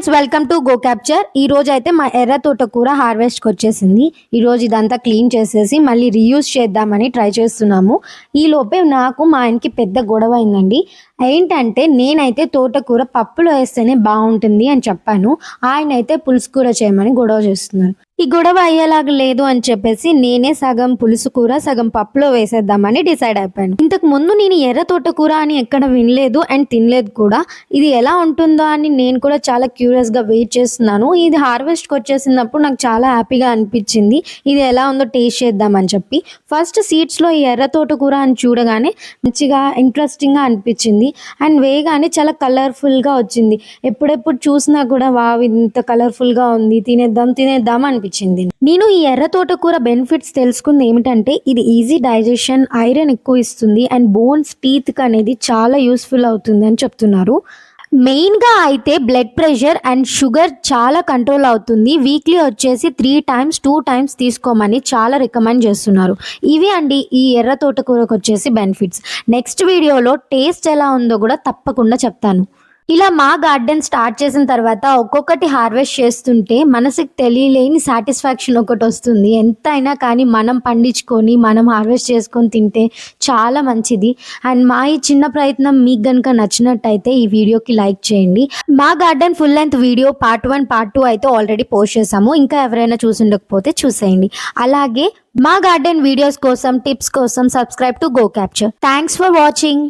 Friends, welcome to go capture. ఈ రోజు అయితే మా ఎర్ర తోటకూర హార్వెస్ట్కి వచ్చేసింది. ఈ రోజు ఇదంతా క్లీన్ చేసేసి మళ్ళీ రీయూజ్ చేద్దామని ట్రై చేస్తున్నాము. ఈ లోపే నాకు మా ఆయనకి పెద్ద గొడవ అయిందండి. ఏంటంటే నేనైతే తోటకూర పప్పులో వేస్తేనే బాగుంటుంది అని చెప్పాను. ఆయన అయితే పులుసు కూర చేయమని గొడవ చేస్తున్నారు. ఈ గొడవ అయ్యేలాగా లేదు అని చెప్పేసి నేనే సగం పులుసు కూర సగం పప్పులో వేసేద్దామని డిసైడ్ అయిపోయాను. ఇంతకు ముందు నేను ఎర్ర తోటకూర అని ఎక్కడ వినలేదు అండ్ తినలేదు కూడా. ఇది ఎలా ఉంటుందో అని నేను కూడా చాలా క్యూరియస్గా వెయిట్ చేస్తున్నాను. ఇది హార్వెస్ట్కి వచ్చేసినప్పుడు నాకు చాలా హ్యాపీగా అనిపించింది. ఇది ఎలా ఉందో టేస్ట్ చేద్దామని చెప్పి ఫస్ట్ సీడ్స్లో ఈ ఎర్ర తోటకూర అని చూడగానే మంచిగా ఇంట్రెస్టింగ్గా అనిపించింది. అండ్ వేగానే చాలా కలర్ఫుల్గా వచ్చింది. ఎప్పుడెప్పుడు చూసినా కూడా వావ్, ఇంత కలర్ఫుల్గా ఉంది, తినేద్దాం అనిపించింది. నేను ఈ ఎర్ర తోటకూర బెనిఫిట్స్ తెలుసుకుంది ఏమిటంటే ఇది ఈజీ డైజెషన్, ఐరన్ ఎక్కువ ఇస్తుంది అండ్ బోన్స్ టీత్ అనేది చాలా యూస్ఫుల్ అవుతుంది అని చెప్తున్నారు. మెయిన్గా అయితే బ్లడ్ ప్రెషర్ అండ్ షుగర్ చాలా కంట్రోల్ అవుతుంది. వీక్లీ వచ్చేసి 3 times 2 times తీసుకోమని చాలా రికమెండ్ చేస్తున్నారు. ఇవి అండి ఈ ఎర్ర తోటకూరకు వచ్చేసి బెనిఫిట్స్. నెక్స్ట్ వీడియోలో టేస్ట్ ఎలా ఉందో కూడా తప్పకుండా చెప్తాను. ఇలా మా గార్డెన్ స్టార్ట్ చేసిన తర్వాత ఒక్కొక్కటి హార్వెస్ట్ చేస్తుంటే మనసుకు తెలియలేని సాటిస్ఫాక్షన్ ఒకటి వస్తుంది. ఎంతైనా కానీ మనం పండించుకొని మనం హార్వెస్ట్ చేసుకొని తింటే చాలా మంచిది. అండ్ మా ఈ చిన్న ప్రయత్నం మీకు కనుక నచ్చినట్టయితే ఈ వీడియోకి లైక్ చేయండి. మా garden full length video part 1 part 2 అయితే ఆల్రెడీ పోస్ట్ చేసాము. ఇంకా ఎవరైనా చూసుండకపోతే చూసేయండి. అలాగే మా గార్డెన్ వీడియోస్ కోసం టిప్స్ కోసం subscribe to go capture. Thanks for watching.